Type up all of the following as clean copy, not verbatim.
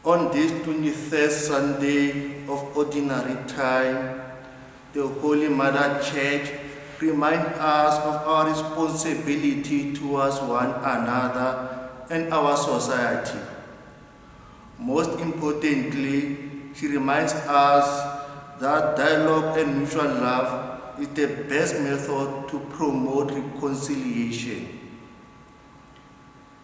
On this 23rd Sunday of Ordinary Time, the Holy Mother Church reminds us of our responsibility towards one another and our society. Most importantly, she reminds us that dialogue and mutual love is the best method to promote reconciliation.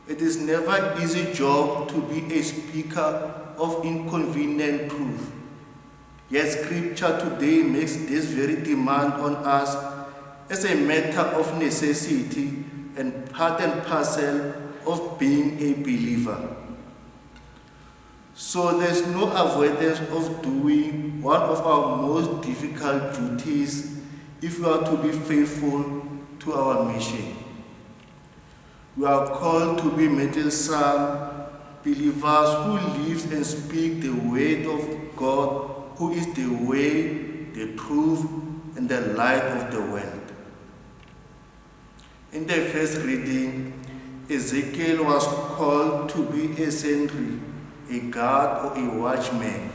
It is never an easy job to be a speaker of inconvenient truth. Yet Scripture today makes this very demand on us as a matter of necessity and part and parcel of being a believer. So there's no avoidance of doing one of our most difficult duties if we are to be faithful to our mission. We are called to be meddlesome believers who live and speak the word of God, who is the way, the truth, and the light of the world. In the first reading, Ezekiel was called to be a sentry, a guard or a watchman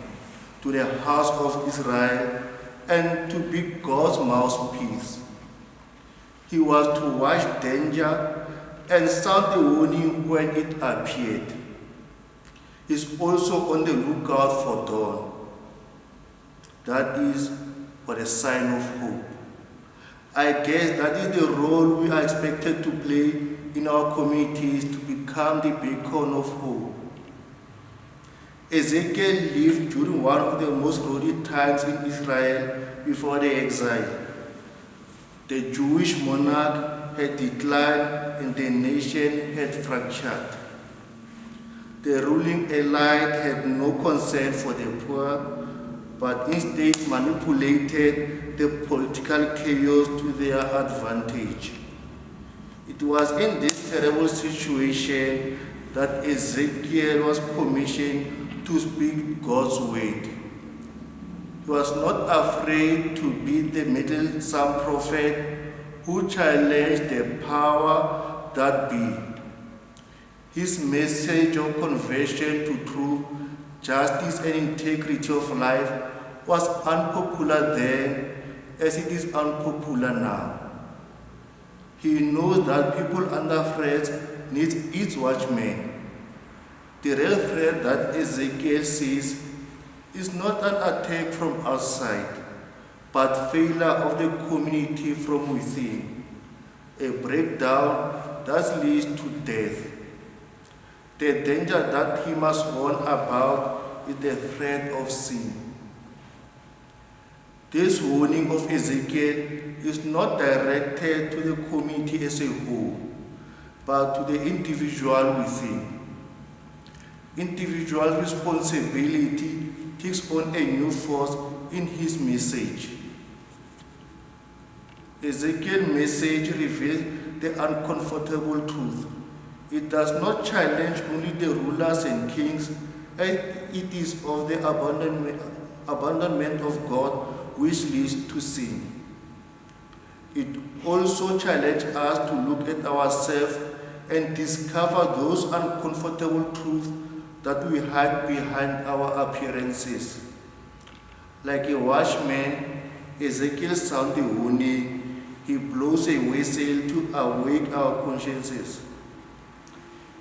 to the house of Israel and to be God's mouthpiece. He was to watch danger and sound the warning when it appeared. He's also on the lookout for dawn. That is for a sign of hope. I guess that is the role we are expected to play in our communities to become the beacon of hope. Ezekiel lived during one of the most glorious times in Israel before the exile. The Jewish monarch had declined and the nation had fractured. The ruling elite had no concern for the poor, but instead manipulated the political chaos to their advantage. It was in this terrible situation that Ezekiel was commissioned to speak God's word. He was not afraid to be the meddlesome prophet who challenged the power that be. His message of conversion to truth, justice, and integrity of life was unpopular then as it is unpopular now. He knows that people under threat need each watchman. The real threat that Ezekiel sees is not an attack from outside, but failure of the community from within, a breakdown that leads to death. The danger that he must warn about is the threat of sin. This warning of Ezekiel is not directed to the community as a whole, but to the individual within. Individual responsibility takes on a new force in his message. Ezekiel's message reveals the uncomfortable truth. It does not challenge only the rulers and kings, as it is of the abandonment of God which leads to sin. It also challenges us to look at ourselves and discover those uncomfortable truths that we hide behind our appearances. Like a watchman, Ezekiel sounds the warning. He blows a whistle to awake our consciences.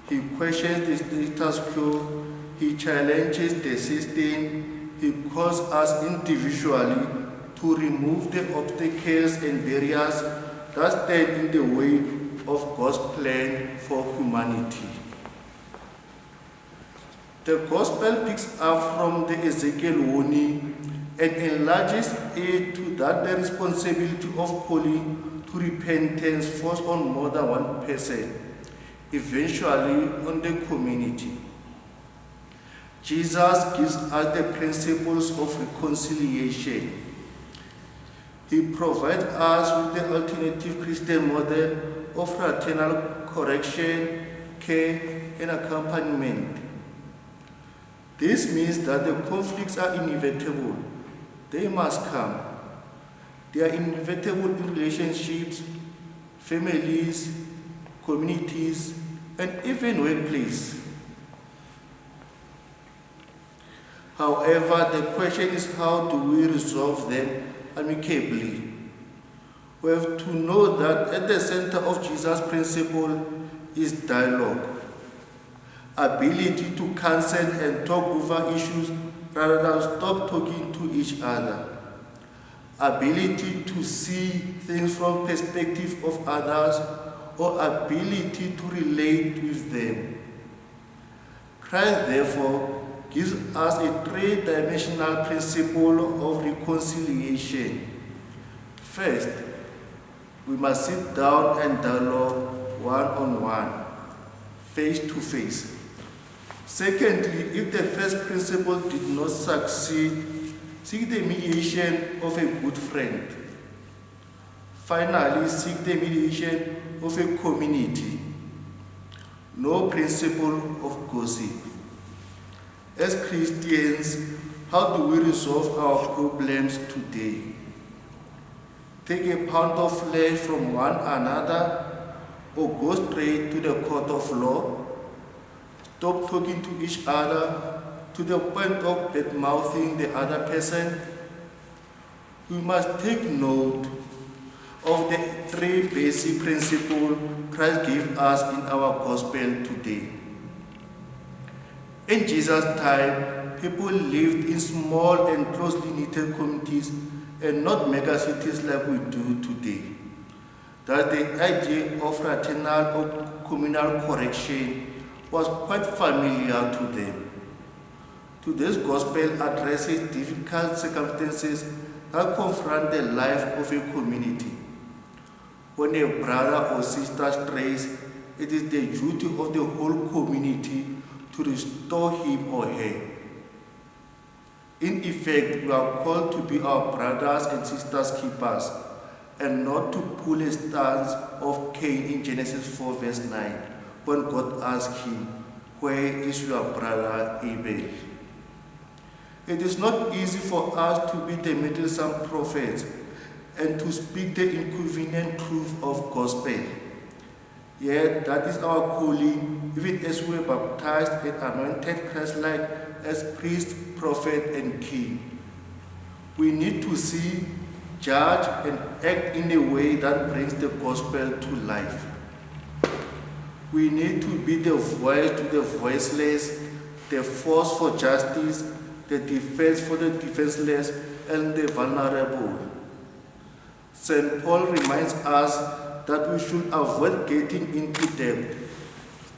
He questions the status quo. He challenges the system. He calls us individually to remove the obstacles and barriers that stand in the way of God's plan for humanity. The gospel picks up from the Ezekiel warning and enlarges it to that the responsibility of calling to repentance falls on more than one person, eventually on the community. Jesus gives us the principles of reconciliation. He provides us with the alternative Christian model of fraternal correction, care, and accompaniment. This means that the conflicts are inevitable. They must come. They are inevitable in relationships, families, communities, and even workplace. However, the question is, how do we resolve them amicably? We have to know that at the center of Jesus' principle is dialogue, ability to counsel and talk over issues rather than stop talking to each other, ability to see things from perspective of others, or ability to relate with them. Christ, therefore, gives us a three-dimensional principle of reconciliation. First, we must sit down and dialogue one-on-one, face-to-face. Secondly, if the first principle did not succeed, seek the mediation of a good friend. Finally, seek the mediation of a community. No principle of gossip. As Christians, how do we resolve our problems today? Take a pound of flesh from one another, or go straight to the court of law? Stop talking to each other to the point of bad-mouthing the other person? We must take note of the three basic principles Christ gave us in our gospel today. In Jesus' time, people lived in small and closely knitted communities and not megacities like we do today. That the idea of fraternal or communal correction was quite familiar to them. Today's gospel addresses difficult circumstances that confront the life of a community. When a brother or sister strays, it is the duty of the whole community to restore him or her. In effect, we are called to be our brothers and sisters' keepers, and not to pull a stance of Cain in Genesis 4 verse 9, when God asked him, "Where is your brother Abel?" It is not easy for us to be the meddlesome prophets and to speak the inconvenient truth of gospel. Yet that is our calling, even as we are baptized and anointed Christ-like as priest, prophet, and king. We need to see, judge, and act in a way that brings the gospel to life. We need to be the voice to the voiceless, the force for justice, the defense for the defenseless, and the vulnerable. St. Paul reminds us that we should avoid getting into debt,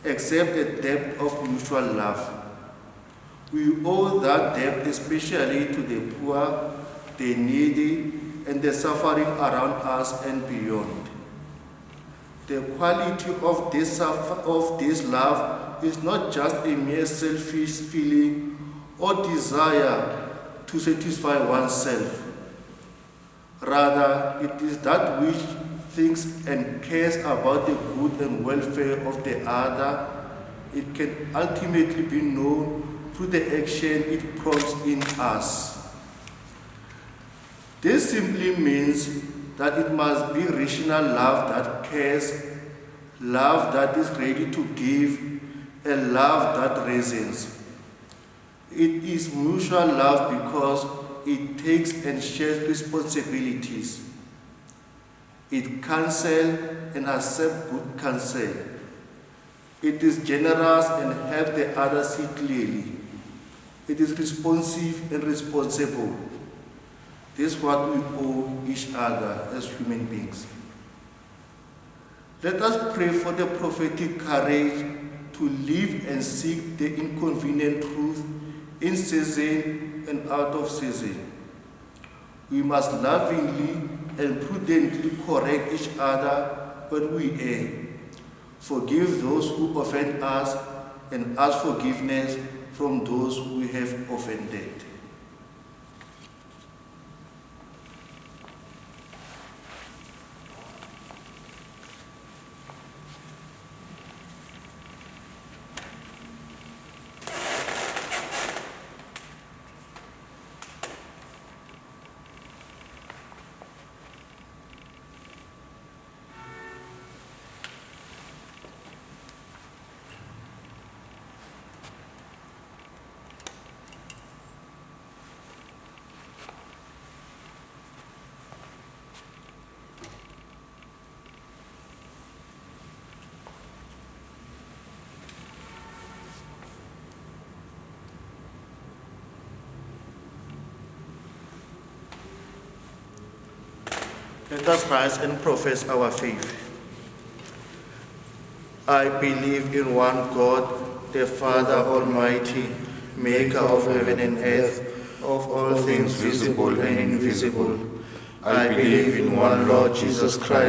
except the debt of mutual love. We owe that debt especially to the poor, the needy, and the suffering around us and beyond. The quality of this love is not just a mere selfish feeling or desire to satisfy oneself. Rather, it is that which thinks and cares about the good and welfare of the other. It can ultimately be known through the action it prompts in us. This simply means that it must be rational love that cares, love that is ready to give, and love that reasons. It is mutual love because it takes and shares responsibilities. It counsels and accepts good counsel. It is generous and helps the other see clearly. It is responsive and responsible. This is what we owe each other as human beings. Let us pray for the prophetic courage to live and seek the inconvenient truth in season and out of season. We must lovingly and prudently correct each other when we err. Forgive those who offend us and ask forgiveness from those we have offended. Let us rise and profess our faith. I believe in one God, the Father Almighty, maker of heaven and earth, of all things visible and invisible. I believe in one Lord Jesus Christ,